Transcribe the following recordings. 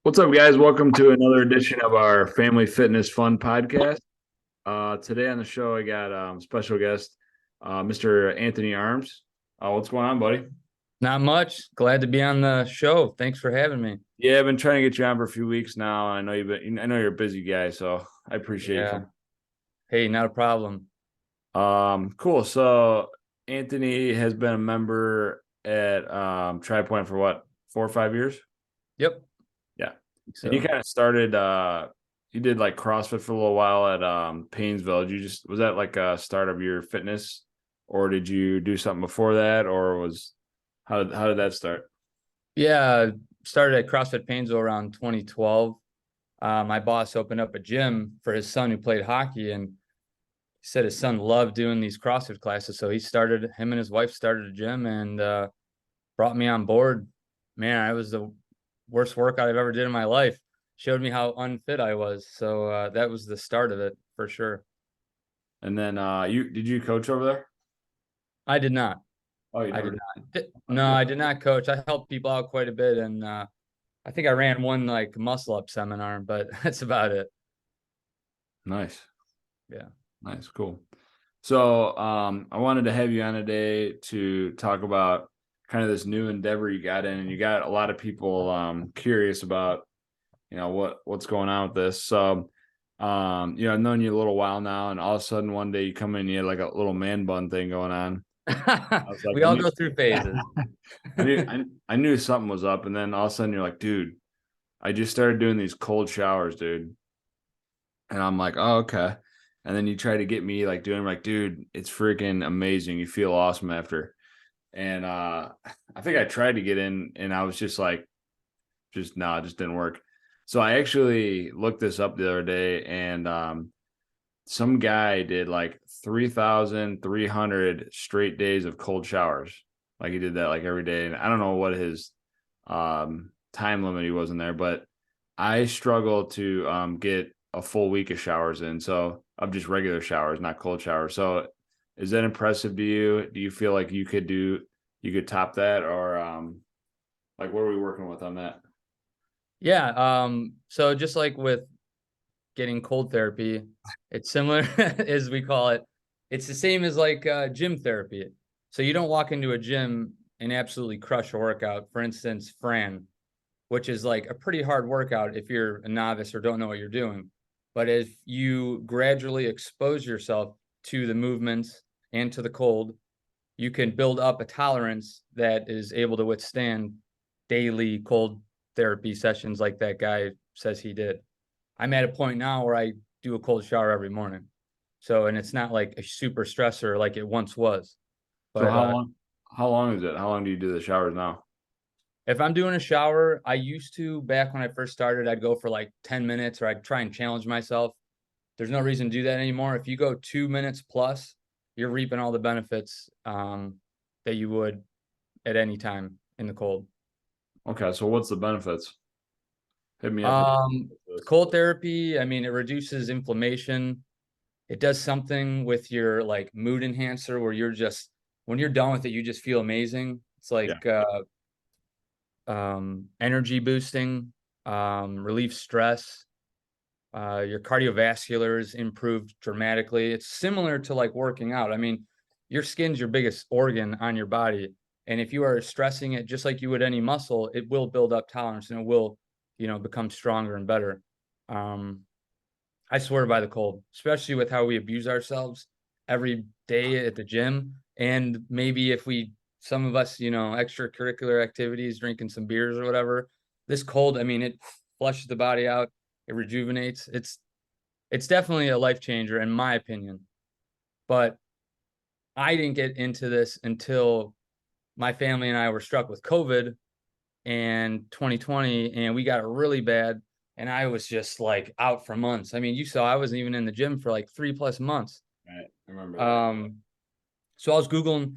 What's up, guys? Welcome to another edition of our Family Fitness Fun podcast. Today on the show, I got special guest, Mr. Anthony Arms. What's going on, buddy? Not much. Glad to be on the show. Thanks for having me. Yeah, I've been trying to get you on for a few weeks now. I know you're a busy guy, so I appreciate Yeah. you. Hey, not a problem. Cool. So Anthony has been a member at Tri Point for what, 4 or 5 years? Yep. Yeah. And you So kind of started you did like CrossFit for a little while at Painesville. Was that like a start of your fitness, or did you do something before that, or was how did that start? yeah, started at CrossFit Painesville around 2012. My boss opened up a gym for his son who played hockey, and he said his son loved doing these CrossFit classes. So him and his wife started a gym and brought me on board. Man, I was the worst workout I've ever did in my life. Showed me how unfit I was. So that was the start of it for sure. And then you coach over there? I did not. Oh, you I never did did. not. No, Okay. I did not coach. I helped people out quite a bit, and I think I ran one like muscle up seminar, but that's about it. Nice. Yeah. Nice. Cool. So I wanted to have you on today to talk about kind of this new endeavor you got in, and you got a lot of people curious about what's going on with this. So I've known you a little while now, and all of a sudden one day you come in, you had like a little man bun thing going on. I was like, We all go through phases. I knew something was up, and then all of a sudden you're like, dude, I just started doing these cold showers, dude. And I'm like, oh, okay. And then you try to get me like doing like, dude, it's freaking amazing. You feel awesome after. And I think I tried to get in, and I was just like, it just didn't work. So I actually looked this up the other day, and some guy did like 3,300 straight days of cold showers. Like he did that like every day. And I don't know what his time limit he was in there, but I struggle to get a full week of showers in. So of just regular showers, not cold showers. So is that impressive to you? Do you feel like you could top that, or like what are we working with on that? Yeah. So just like with getting cold therapy, it's similar as we call it. It's the same as like gym therapy. So you don't walk into a gym and absolutely crush a workout. For instance, Fran, which is like a pretty hard workout if you're a novice or don't know what you're doing. But if you gradually expose yourself to the movements and to the cold, you can build up a tolerance that is able to withstand daily cold therapy sessions like that guy says he did. I'm at a point now where I do a cold shower every morning. So, and it's not like a super stressor like it once was. So But how long is it? How long do you do the showers now? if I'm doing a shower, I used to back when I first started, I'd go for like 10 minutes or I'd try and challenge myself. There's no reason to do that anymore. If you go 2 minutes plus, you're reaping all the benefits that you would at any time in the cold. Okay, so what's the benefits? Hit me up with Um, this. Cold therapy, I mean, it reduces inflammation. It does something with your like mood enhancer where you're just when you're done with it, you just feel amazing. It's Yeah. like energy boosting, relieve stress. Your cardiovascular is improved dramatically. It's similar to like working out. I mean, your skin's your biggest organ on your body. And if you are stressing it just like you would any muscle, it will build up tolerance and it will, become stronger and better. Um, I swear by the cold, especially with how we abuse ourselves every day at the gym. And maybe if some of us, extracurricular activities, drinking some beers or whatever, this cold, I mean, it flushes the body out, it rejuvenates. It's definitely a life changer in my opinion. But I didn't get into this until my family and I were struck with COVID in 2020 and we got it really bad. And I was just like out for months. I mean, you saw I wasn't even in the gym for like 3+ months. Right. I remember that. Um, so I was Googling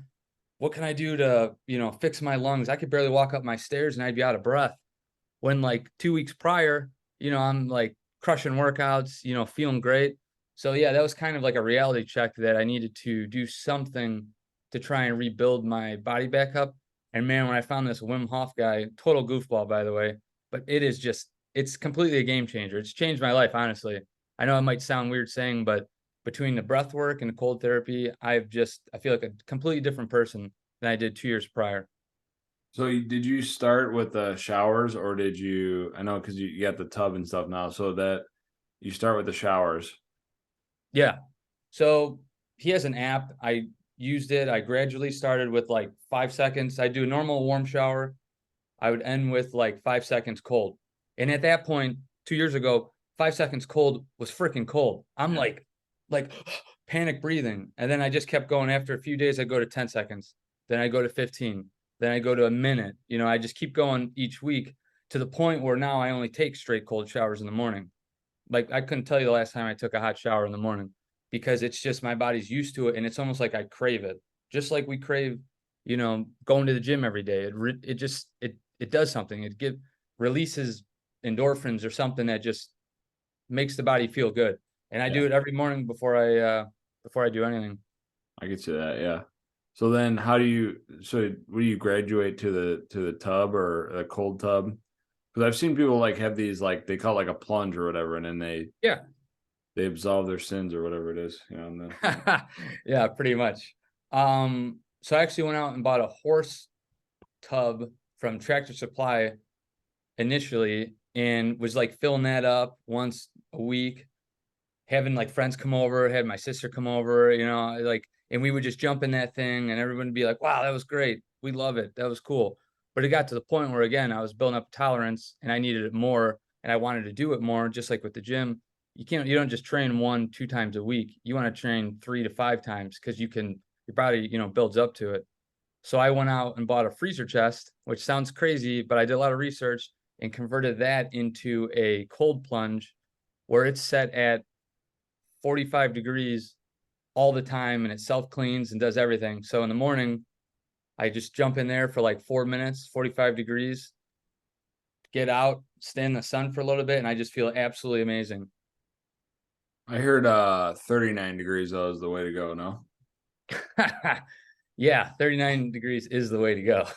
what can I do to, fix my lungs? I could barely walk up my stairs and I'd be out of breath. When like 2 weeks prior, I'm like crushing workouts, feeling great. So yeah, that was kind of like a reality check that I needed to do something to try and rebuild my body back up. And man, when I found this Wim Hof guy, total goofball, by the way, but it is just, it's completely a game changer. It's changed my life, honestly. I know it might sound weird saying, but between the breath work and the cold therapy, I feel like a completely different person than I did 2 years prior. So did you start with the showers or did you, I know because you got the tub and stuff now, so that you start with the showers. Yeah. So he has an app. I used it. I gradually started with like 5 seconds. I do a normal warm shower. I would end with like 5 seconds cold. And at that point, 2 years ago, 5 seconds cold was freaking cold. I'm Yeah. like panic breathing. And then I just kept going. After a few days, I go to 10 seconds. Then I go to 15. Then I go to a minute. You know, I just keep going each week to the point where now I only take straight cold showers in the morning. Like I couldn't tell you the last time I took a hot shower in the morning because it's just my body's used to it and it's almost like I crave it. Just like we crave, going to the gym every day. It does something. It releases endorphins or something that just makes the body feel good. And I Yeah. do it every morning before I do anything. I could see that. Yeah. So then so will you graduate to the tub or a cold tub? Because I've seen people like have these like they call it like a plunge or whatever, and then Yeah. they absolve their sins or whatever it is, and then Yeah, pretty much. So I actually went out and bought a horse tub from Tractor Supply initially and was like filling that up once a week, having like friends come over, had my sister come over, like, and we would just jump in that thing and everyone would be like, wow, that was great. We love it. That was cool. But it got to the point where, again, I was building up tolerance and I needed it more and I wanted to do it more, just like with the gym. You don't just train 1, 2 times a week. You want to train 3 to 5 times because your body, builds up to it. So I went out and bought a freezer chest, which sounds crazy, but I did a lot of research and converted that into a cold plunge where it's set at 45 degrees all the time and it self cleans and does everything. So in the morning, I just jump in there for like 4 minutes, 45 degrees, get out, stay in the sun for a little bit, and I just feel absolutely amazing. I heard 39 degrees though is the way to go. No. Yeah, 39 degrees is the way to go.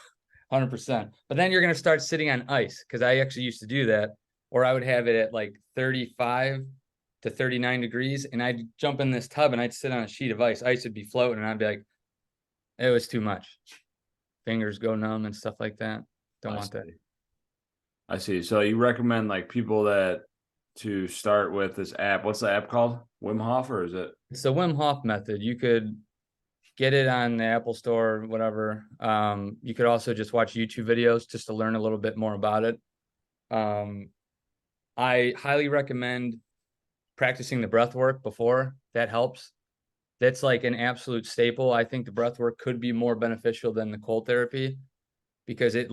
100%. But then you're going to start sitting on ice because I actually used to do that, or I would have it at like 35 to 39 degrees, and I'd jump in this tub and I'd sit on a sheet of ice. Ice would be floating, and I'd be like, it was too much. Fingers go numb and stuff like that. Don't I want that. see. I see. So you recommend like people that to start with this app. What's the app called? Wim Hof or is it? It's the Wim Hof method. You could get it on the Apple Store, whatever. You could also just watch YouTube videos just to learn a little bit more about it. Um, I highly recommend practicing the breath work before. That helps. That's like an absolute staple. I think the breath work could be more beneficial than the cold therapy because it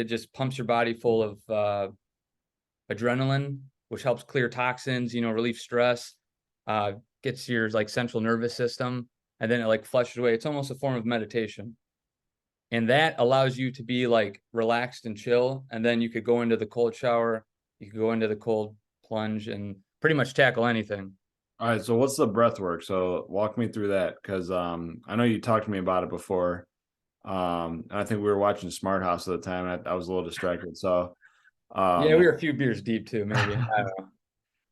just pumps your body full of adrenaline, which helps clear toxins, relieve stress, uh, gets your like central nervous system, and then it like flushes away. It's almost a form of meditation. And that allows you to be like relaxed and chill. And then you could go into the cold shower, you could go into the cold plunge and pretty much tackle anything. All right. So what's the breath work? So walk me through that because I know you talked to me about it before. And I think we were watching Smart House at the time. I was a little distracted. So Yeah, um we were a few beers deep too, maybe. I don't know.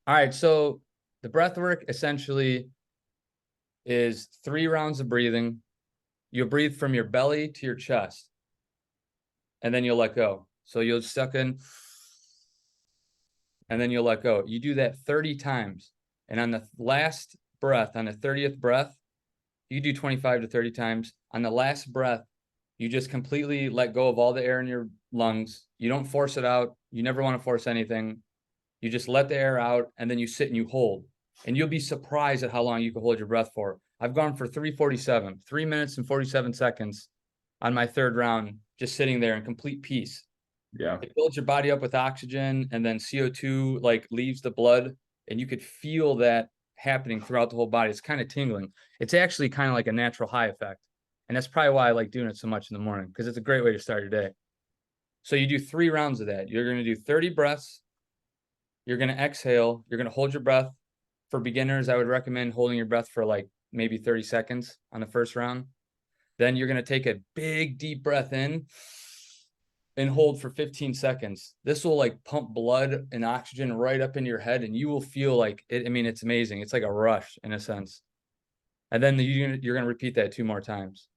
All right. So the breath work essentially is 3 rounds of breathing. You'll breathe from your belly to your chest, and then you'll let go. So you'll suck in, and then you'll let go. You do that 30 times. And on the last breath, on the 30th breath, you do 25 to 30 times. On the last breath, you just completely let go of all the air in your lungs. You don't force it out. You never want to force anything. You just let the air out and then you sit and you hold. And you'll be surprised at how long you can hold your breath for. I've gone for 3:47, 3 minutes and 47 seconds on my third round, just sitting there in complete peace. yeah. It builds your body up with oxygen and then CO2 like leaves the blood and you could feel that happening throughout the whole body. It's kind of tingling. It's actually kind of like a natural high effect. And that's probably why I like doing it so much in the morning because it's a great way to start your day. So you do 3 rounds of that. You're going to do 30 breaths. You're going to exhale. You're going to hold your breath. For beginners, I would recommend holding your breath for like maybe 30 seconds on the first round. Then you're going to take a big deep breath in and hold for 15 seconds. This will like pump blood and oxygen right up in your head, and you will feel like it. I mean, it's amazing. It's like a rush in a sense. And then you're going to repeat that 2 more times.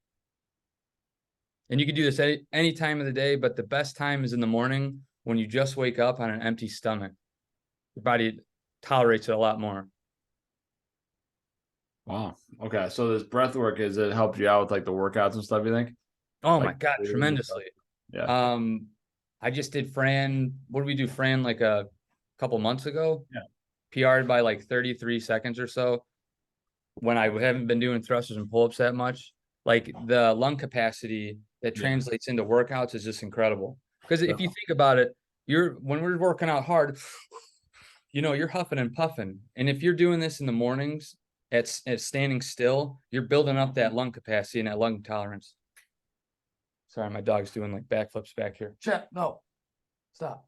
And you can do this any time of the day, but the best time is in the morning when you just wake up on an empty stomach. Your body tolerates it a lot more. Wow. Okay. So this breath work, is it helped you out with like the workouts and stuff, you think? Oh Like my God, tremendously. yeah. Um, I just did Fran. What did we do, Fran, like a couple months ago? Yeah. PR'd by like 33 seconds or so when I haven't been doing thrusters and pull-ups that much. Like the lung capacity that Yeah. translates into workouts is just incredible. Because if you think about it, when we're working out hard, you're huffing and puffing. And if you're doing this in the mornings at standing still, you're building up that lung capacity and that lung tolerance. Sorry, my dog's doing like backflips back here. Chet, no, stop.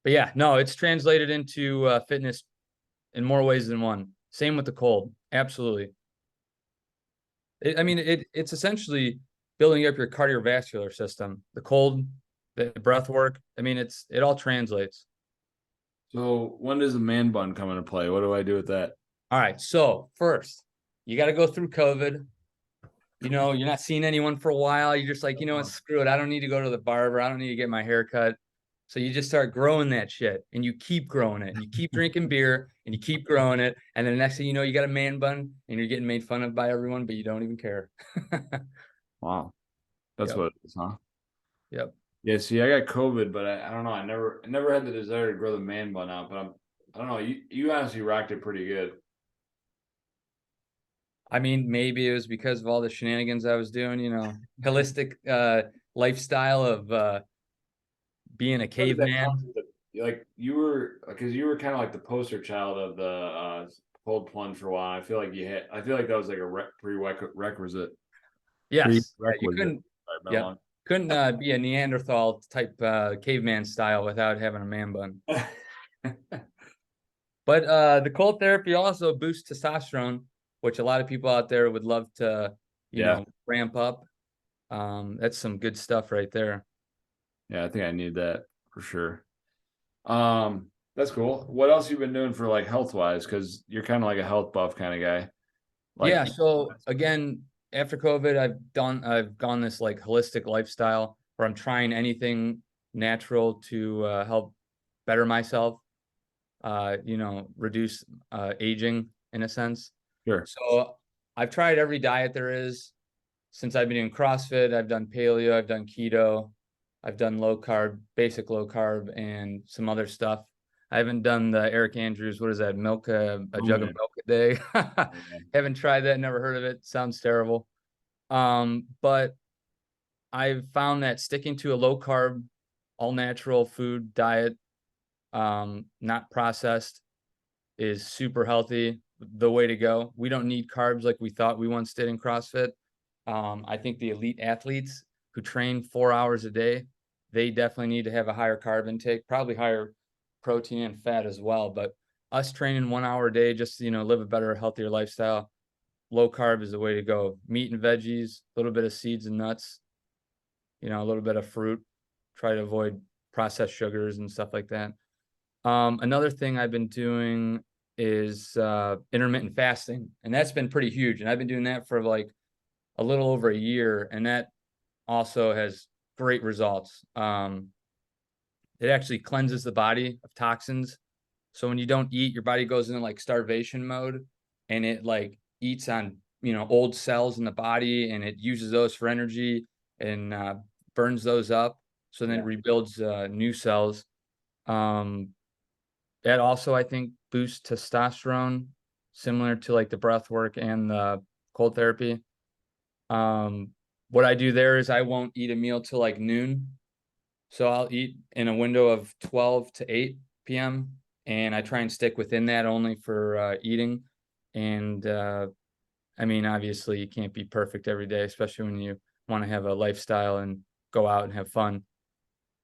But yeah, no, it's translated into fitness in more ways than one. Same with the cold. Absolutely. It's essentially building up your cardiovascular system. The cold, the breath work. I mean, it all translates. So when does the man bun come into play? What do I do with that? All right. So first, you got to go through COVID. You're not seeing anyone for a while. You're just like, what, screw it. I don't need to go to the barber. I don't need to get my hair cut. So you just start growing that shit and you keep growing it and you keep drinking beer and you keep growing it. And then the next thing you know, you got a man bun and you're getting made fun of by everyone, but you don't even care. Wow. That's Yep. what it is, huh? Yep. Yeah, see, I got COVID, but I don't know. I never had the desire to grow the man bun out, but I don't know. You honestly rocked it pretty good. I mean, maybe it was because of all the shenanigans I was doing, holistic lifestyle of being a Where did that caveman. come from? Like you were, because you were kind of like the poster child of the cold plunge for a while. I feel like I feel like that was like a prerequisite. Yes. Yeah, you Prerequisite. couldn't, Sorry, been a yep. long. Couldn't be a Neanderthal type caveman style without having a man bun. But the cold therapy also boosts testosterone, which a lot of people out there would love to, Yeah, ramp up. That's some good stuff right there. yeah, I think I need that for sure. That's cool. What else you been doing for like health wise? Because you're kind of like a health buff kind of guy. Like, Yeah, so again, after COVID, I've gone this like holistic lifestyle where I'm trying anything natural to help better myself, reduce aging in a sense. sure, So I've tried every diet there is since I've been in CrossFit. I've done paleo, I've done keto, I've done low carb, basic low carb, and some other stuff. I haven't done the Eric Andrews. What is that? Milk a oh jug of yeah, milk a day. yeah, Haven't tried that. Never heard of it. Sounds terrible. But I've found that sticking to a low carb, all natural food diet, not processed, is super healthy. The way to go. We don't need carbs like we thought we once did in CrossFit. I think the elite athletes who train 4 hours a day, they definitely need to have a higher carb intake, probably higher protein and fat as well. But us training 1 hour a day just to, live a better, healthier lifestyle, low carb is the way to go. Meat and veggies, a little bit of seeds and nuts, a little bit of fruit. Try to avoid processed sugars and stuff like that. Another thing I've been doing is intermittent fasting, and that's been pretty huge. And I've been doing that for like a little over a year, and that also has great results. It actually cleanses the body of toxins. So when you don't eat, your body goes into like starvation mode, and it like eats on old cells in the body, and it uses those for energy and burns those up. So then yeah, it rebuilds new cells. Um, that also, I think, boosts testosterone, similar to like the breath work and the cold therapy. Um, what I do there is I won't eat a meal till like noon. So I'll eat in a window of 12 to 8 p.m. And I try and stick within that only for eating. And obviously, you can't be perfect every day, especially when you want to have a lifestyle and go out and have fun.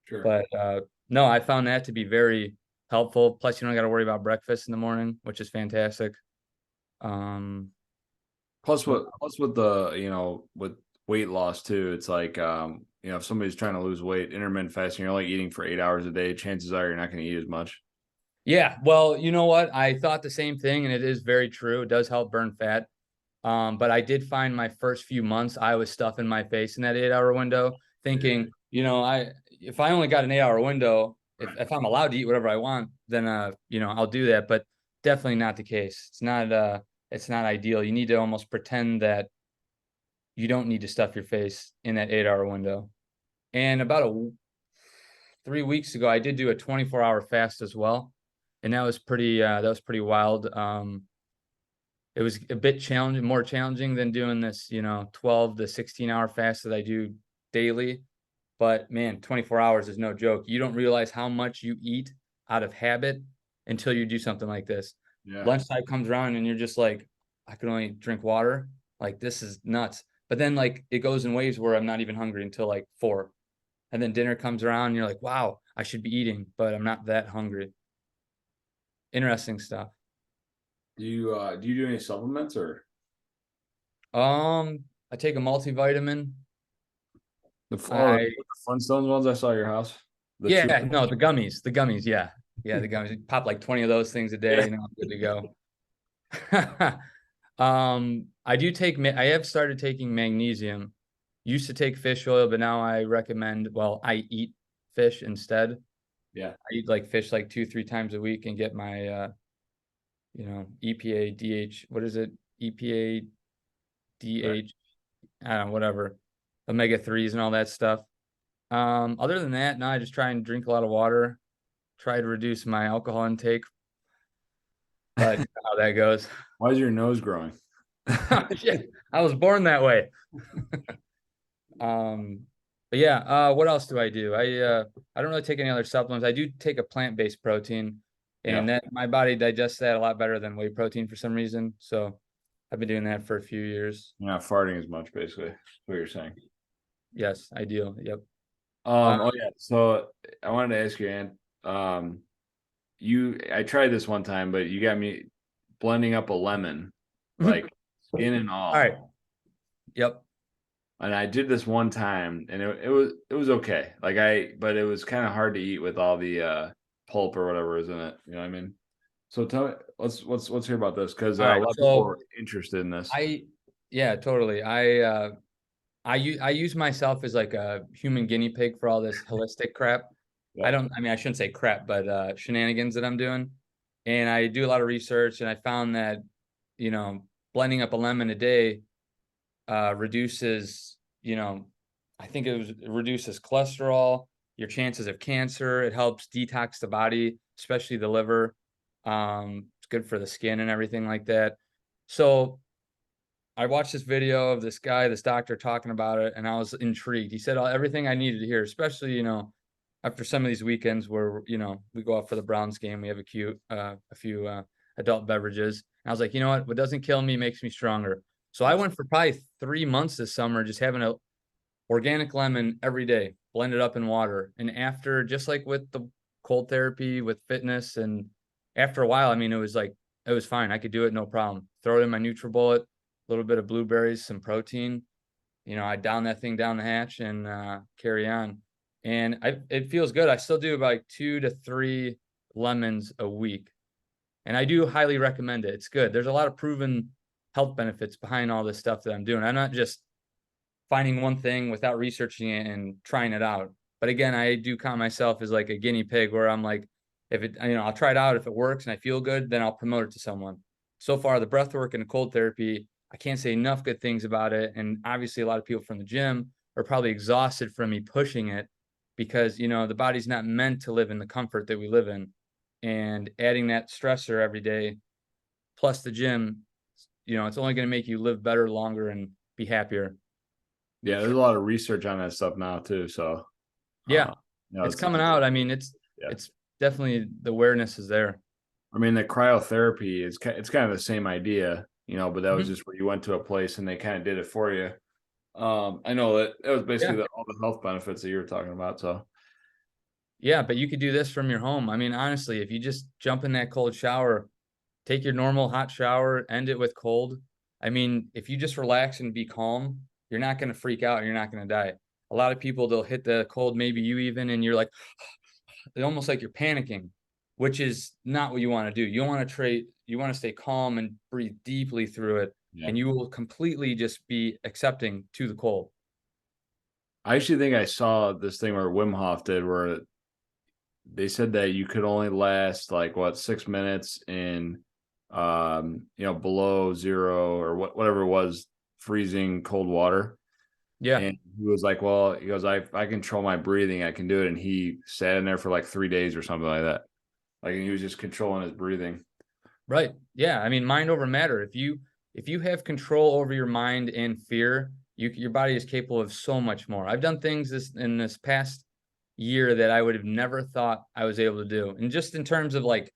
sure. But no, I found that to be very helpful. Plus, you don't got to worry about breakfast in the morning, which is fantastic. Um, Plus with the, with weight loss too, it's like, if somebody's trying to lose weight, intermittent fasting, you're only eating for 8 hours a day, chances are you're not going to eat as much. Yeah, well, you know what? I thought the same thing, and it is very true. It does help burn fat. But I did find my first few months I was stuffing my face in that 8 hour window, thinking, I if I only got an 8 hour window, if I'm allowed to eat whatever I want, then I'll do that. But definitely not the case. It's not ideal. You need to almost pretend that you don't need to stuff your face in that 8 hour window. And about 3 weeks ago, I did do a 24-hour fast as well, and that was pretty wild. It was a bit challenging, more challenging than doing this, 12 to 16-hour fast that I do daily. But man, 24 hours is no joke. You don't realize how much you eat out of habit until you do something like this. Yeah. Lunchtime comes around and you're just like, I can only drink water. Like, this is nuts. But then, like, it goes in waves where I'm not even hungry until like 4. And then dinner comes around and you're like, wow, I should be eating, but I'm not that hungry. Interesting stuff. Do you do any supplements or I take a multivitamin. the I Flintstones ones I saw at your house? The two. Yeah, no, the gummies, yeah. Yeah, the gummies. You pop like 20 of those things a day, Yeah. I'm good to go. I have started taking magnesium. Used to take fish oil, but now I eat fish instead. Yeah. I eat like fish like 2, 3 times a week and get my EPA, DH, what is it? EPA, Right. DH, I don't know, whatever. Omega 3s and all that stuff. Other than that, no, I just try and drink a lot of water, try to reduce my alcohol intake, but you know how that goes. Why is your nose growing? Shit, I was born that way. Um, but yeah, what else do I do? I don't really take any other supplements. I do take a plant-based protein, Yeah. and that my body digests that a lot better than whey protein for some reason. So I've been doing that for a few years. You're not farting as much, basically. That's what you're saying. Yes, ideal. Yep. Oh yeah. So I wanted to ask you, Ant. Um, I tried this one time, but you got me blending up a lemon, All like skin and right. all. Yep. And I did this one time, and it was okay. But it was kind of hard to eat with all the pulp or whatever is in it. You know what I mean? So tell me, let's hear about this because All a right. lot of people So are interested in this. I, yeah, totally. I use myself as like a human guinea pig for all this holistic crap. Yeah. I mean, I shouldn't say crap, but shenanigans that I'm doing. And I do a lot of research, and I found that, you know, blending up a lemon a day reduces, I think it reduces cholesterol, your chances of cancer. It helps detox the body, especially the liver. It's good for the skin and everything like that. So I watched this video of this guy, this doctor talking about it, and I was intrigued. He said everything I needed to hear, especially, after some of these weekends where, we go out for the Browns game, we have a few adult beverages. And I was like, you know what doesn't kill me makes me stronger. So I That's went for probably 3 months this summer, just having a organic lemon every day, blended up in water. And after, just like with the cold therapy, with fitness, and after a while, I mean, it was fine. I could do it, no problem. Throw it in my NutriBullet, a little bit of blueberries, some protein. I down that thing down the hatch and carry on. And it feels good. I still do about like 2 to 3 lemons a week. And I do highly recommend it. It's good. There's a lot of proven health benefits behind all this stuff that I'm doing. I'm not just finding one thing without researching it and trying it out. But again, I do count myself as like a guinea pig where I'm like, if it, I'll try it out. If it works and I feel good, then I'll promote it to someone. So far, the breath work and the cold therapy, I can't say enough good things about it. And obviously, a lot of people from the gym are probably exhausted from me pushing it because, the body's not meant to live in the comfort that we live in. And adding that stressor every day, plus the gym, it's only going to make you live better, longer, and be happier. Yeah, there's a lot of research on that stuff now too. So, Yeah, it's it's coming out. I mean, yeah. it's definitely the awareness is there. I mean, the cryotherapy it's kind of the same idea, but that was Mhm. just where you went to a place and they kind of did it for you. I know that was basically Yeah. all the health benefits that you were talking about. So, Yeah, but you could do this from your home. I mean, honestly, if you just jump in that cold shower, take your normal hot shower, end it with cold. I mean, if you just relax and be calm, you're not going to freak out and you're not going to die. A lot of people, they'll hit the cold, maybe you even, and you're like, almost like you're panicking, which is not what you want to do. You want to you want to stay calm and breathe deeply through it, Yeah. and you will completely just be accepting to the cold. I actually think I saw this thing where Wim Hof did where they said that you could only last like what 6 minutes in below zero or whatever it was, freezing cold water. Yeah, And he was like, well, he goes, I control my breathing, I can do it. And he sat in there for like 3 days or something like that. Like, and he was just controlling his breathing. right. Yeah, I mean, mind over matter. If you have control over your mind and fear, your body is capable of so much more. I've done things in this past year that I would have never thought I was able to do. And just in terms of like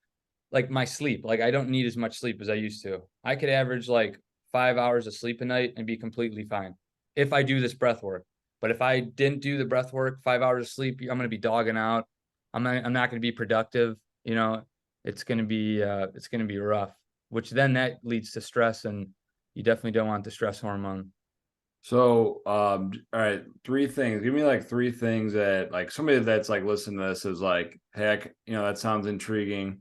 my sleep, like I don't need as much sleep as I used to. I could average like 5 hours of sleep a night and be completely fine if I do this breath work. But if I didn't do the breath work, 5 hours of sleep, I'm going to be dogging out. I'm not going to be productive. You know, it's going to be rough, which then that leads to stress, and you definitely don't want the stress hormone. So, all right, three things. Give me like three things that like somebody that's like listening to this is like, heck, that sounds intriguing.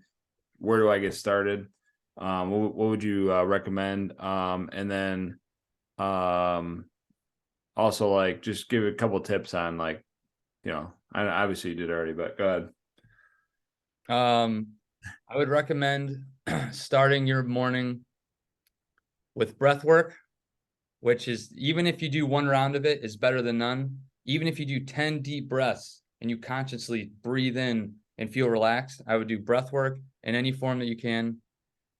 Where do I get started? What would you recommend? And then also like just give a couple tips on like, obviously you did already, but go ahead. I would recommend starting your morning with breath work, which is, even if you do one round of it, is better than none. Even if you do 10 deep breaths and you consciously breathe in and feel relaxed, I would do breath work in any form that you can.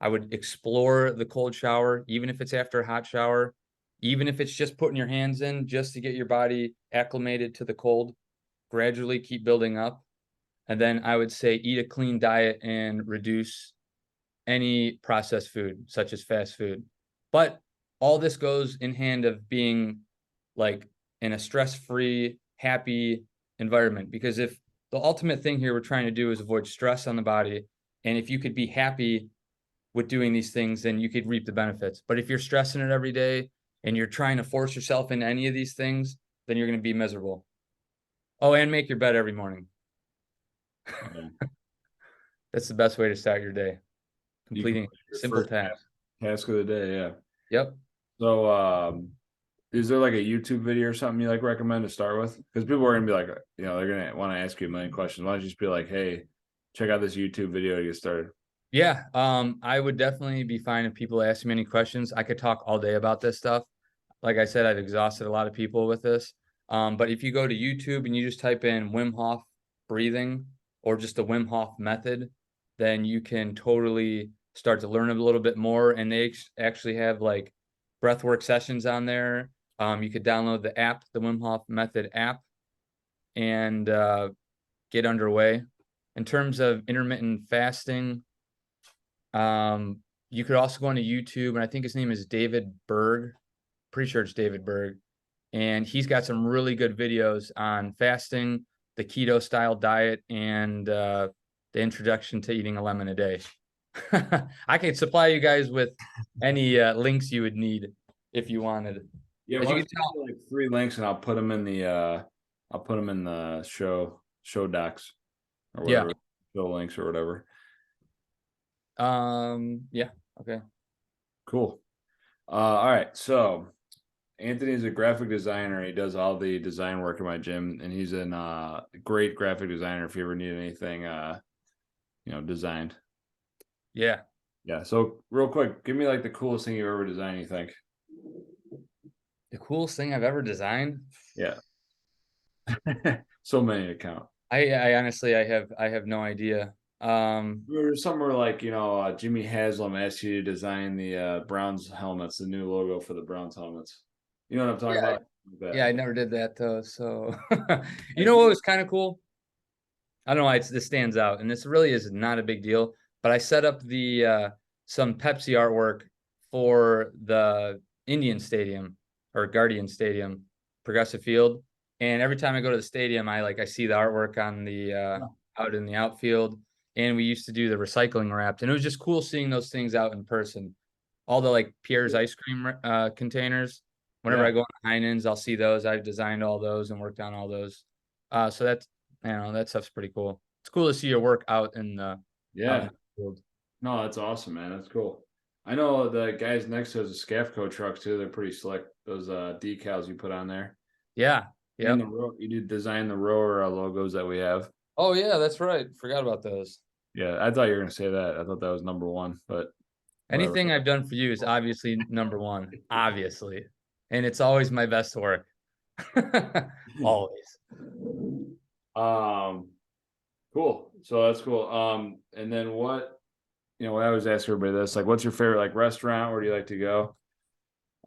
I would explore the cold shower, even if it's after a hot shower, even if it's just putting your hands in just to get your body acclimated to the cold. Gradually keep building up. And then I would say eat a clean diet and reduce any processed food, such as fast food. But all this goes in hand of being like in a stress-free, happy environment. Because if the ultimate thing here we're trying to do is avoid stress on the body, and if you could be happy with doing these things, then you could reap the benefits. But if you're stressing it every day and you're trying to force yourself into any of these things, then you're going to be miserable. Oh, and make your bed every morning. Yeah. That's the best way to start your day. You Completing complete your simple first tasks. task of the day. Yeah. Yep. So, is there like a YouTube video or something you like recommend to start with? Because people are gonna be like, they're gonna want to ask you a million questions. Why don't you just be like, hey, check out this YouTube video to get started? Yeah. I would definitely be fine if people ask me any questions. I could talk all day about this stuff. Like I said, I've exhausted a lot of people with this. But if you go to YouTube and you just type in Wim Hof breathing or just the Wim Hof method, then you can totally start to learn a little bit more. And they actually have like breathwork sessions on there. You could download the app, the Wim Hof method app, and get underway. In terms of intermittent fasting, you could also go onto YouTube, and I think his name is David Berg. Pretty sure it's David Berg. And he's got some really good videos on fasting, the keto style diet, and the introduction to eating a lemon a day. I could supply you guys with any links you would need if you wanted. Yeah, As why you don't can you give me like three links and I'll put them in the show docs or tell, whatever, show links or whatever. yeah. Yeah. Okay. Cool. All right. So Anthony's a graphic designer. He does all the design work in my gym, and he's a great graphic designer if you ever need anything designed. Yeah. Yeah. So real quick, give me like the coolest thing you've ever designed, you think? The coolest thing I've ever designed. Yeah. So many to count. I honestly I have no idea. There's somewhere like, Jimmy Haslam asked you to design the Browns helmets, the new logo for the Browns helmets. You know what I'm talking Yeah, about? Like that. yeah, I never did that though. So you Like, know what was kind of cool? I don't know why this stands out, and this really is not a big deal, but I set up the some Pepsi artwork for the Indian Stadium or Guardian Stadium, Progressive Field. And every time I go to the stadium, I see the artwork on the out in the outfield. And we used to do the recycling wrapped, and it was just cool seeing those things out in person. all the like Pierre's ice cream containers. Whenever Yeah. I go on Heinen's, I'll see those. I've designed all those and worked on all those. So that's, you know, that stuff's pretty cool. It's cool to see your work out in Yeah. the field. No, that's awesome, man. That's cool. I know the guys next to us, the Scafco trucks too. They're pretty slick. Those decals you put on there, Yeah. and Yep. the you did design the rower logos that we have. Oh yeah, that's right. Forgot about those. Yeah, I thought you were gonna say that. I thought that was number one, but whatever. Anything I've done for you is obviously number one, obviously. And it's always my best work. Always. um, cool. So that's cool. And then what? You know, what I always ask everybody this, like, what's your favorite like restaurant? Where do you like to go?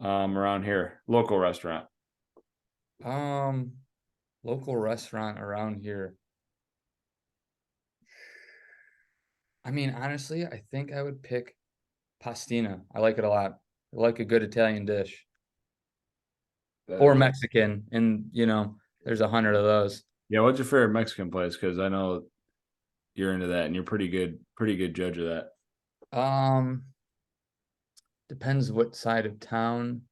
Around here, local restaurant. Um, Local restaurant around here. I mean, honestly, I think I would pick Pastina. I like it a lot. I like a good Italian dish That or is, Mexican, and you know, there's 100 of those. yeah. What's your favorite Mexican place? Because I know you're into that, and you're pretty good judge of that. Um, Depends what side of town.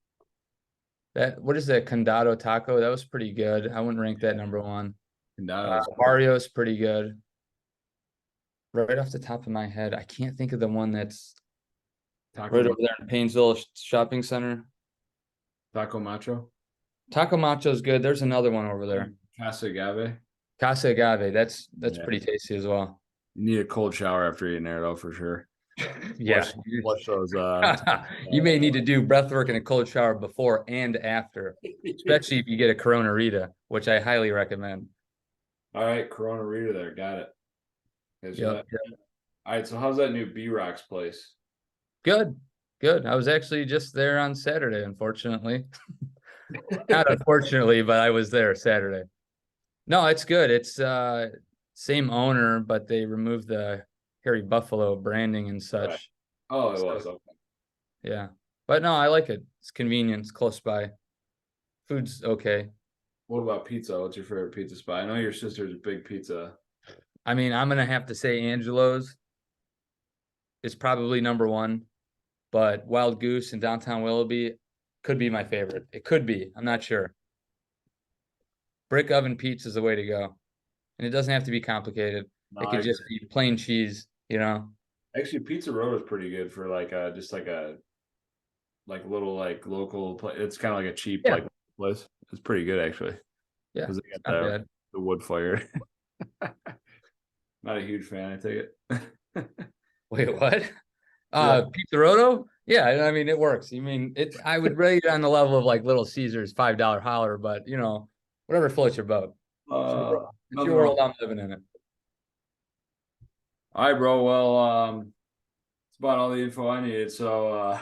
That what is that Condado taco? That was pretty good. I wouldn't rank that number one. Condado's Barrio's pretty good. Right off the top of my head, I can't think of the one that's taco right over there in Painesville Shopping Center. taco macho, Taco Macho's good. There's another one over there. casa agave. Casa Agave. That's Yeah, pretty tasty as well. you need a cold shower after eating there, though, for sure. Yeah. Flush those. You may need to do breath work in a cold shower before and after, especially if you get a Corona Rita, which I highly recommend. All right, Corona Rita there, got it. Okay, so Yep. all right, so how's that new B Rocks place? Good. Good. I was actually just there on Saturday, unfortunately. Not unfortunately, but I was there Saturday. No, it's good. It's same owner, but they removed the Hairy Buffalo branding and Right. such. Oh, it So, was okay. yeah. But no, I like it. It's convenient, it's close by. Food's okay. What about pizza? What's your favorite pizza spot? I know your sister's a big pizza. I mean, I'm gonna have to say Angelo's is probably number one, but Wild Goose in downtown Willoughby could be my favorite. It could be. I'm not sure. Brick oven pizza is the way to go. And it doesn't have to be complicated. No, It I could agree. just be plain cheese, you know? Actually, Pizza Road is pretty good for like just like a little like local place. It's kind of like a cheap Yeah. like place. It's pretty good actually Yeah. because they It's got not bad. the wood fire. Not a huge fan, I take it. Wait, what? Yeah. Pizza Roto? Yeah, I mean it works. You mean it I would rate it on the level of like Little Caesars $5 holler, but you know, whatever floats your boat. It's your world. It's Nothing your wrong. world. I'm living in it. All right, bro. Well, it's about all the info I needed. So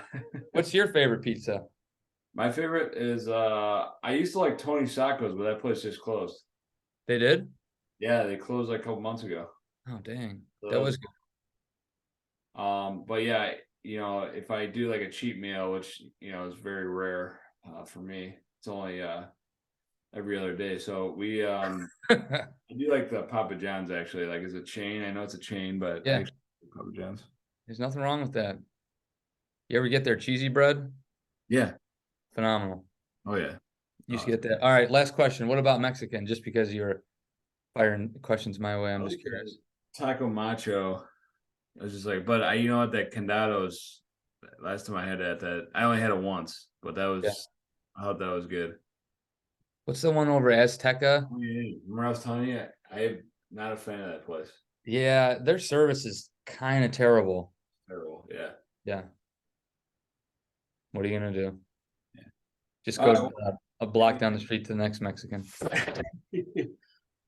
What's your favorite pizza? my favorite is I used to like Tony Sacco's, but that place just closed. They did? Yeah, they closed like a couple months ago. Oh dang. So That was good. but yeah, you know, if I do like a cheap meal, which you know is very rare for me, it's only every other day. So we I do like the Papa John's actually, like as a chain. I know it's a chain, but I Yeah, actually like Papa John's. there's nothing wrong with that. You ever get their cheesy bread? Yeah. Phenomenal. Oh yeah. You Oh, should get that. All right, last question. What about Mexican? Just because you're firing questions my way, I'm just curious. Taco Macho. I was just like, but I, you know what, that Condados. Last time I had that, I only had it once, but that Yeah. was, I thought that was good. What's the one over Azteca? Oh, yeah. Remember I was telling you, I'm not a fan of that place. Yeah, their service is kind of terrible. Terrible. Yeah. Yeah. What are you gonna do? Yeah. Just All go right. a block down the street to the next Mexican.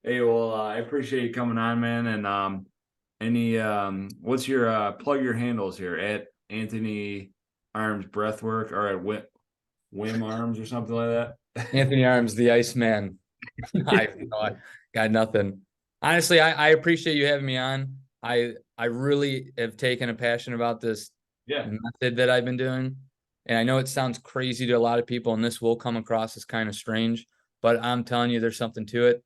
Hey, well, I appreciate you coming on, man. And any what's your plug your handles here at Anthony Arms Breathwork or at Wim Arms or something like that? Anthony Arms, the Iceman. I got nothing. Honestly, I appreciate you having me on. I really have taken a passion about this Yeah. method that I've been doing. And I know it sounds crazy to a lot of people, and this will come across as kind of strange, but I'm telling you, there's something to it.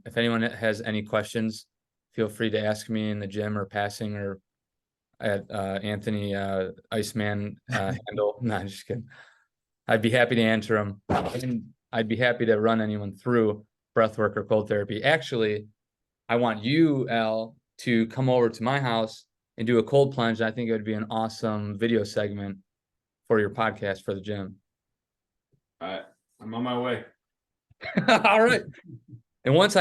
If anyone has any questions, feel free to ask me in the gym or passing, or at Anthony Iceman handle. No, I'm just kidding. I'd be happy to answer them. And I'd be happy to run anyone through breathwork or cold therapy. Actually, I want you, Al, to come over to my house and do a cold plunge. I think it would be an awesome video segment for your podcast for the gym. All right, I'm on my way. All right. And once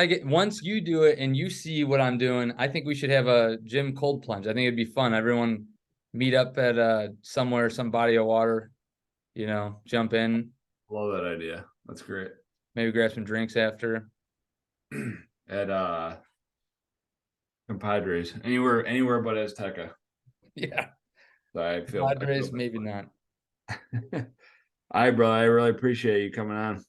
you do it and you see what I'm doing, I think we should have a gym cold plunge. I think it'd be fun. Everyone meet up at somewhere, some body of water, jump in. Love that idea. That's great. Maybe grab some drinks after. At Compadres. Anywhere but Azteca. Yeah. So I feel Padres, maybe not. All right, bro. I really appreciate you coming on.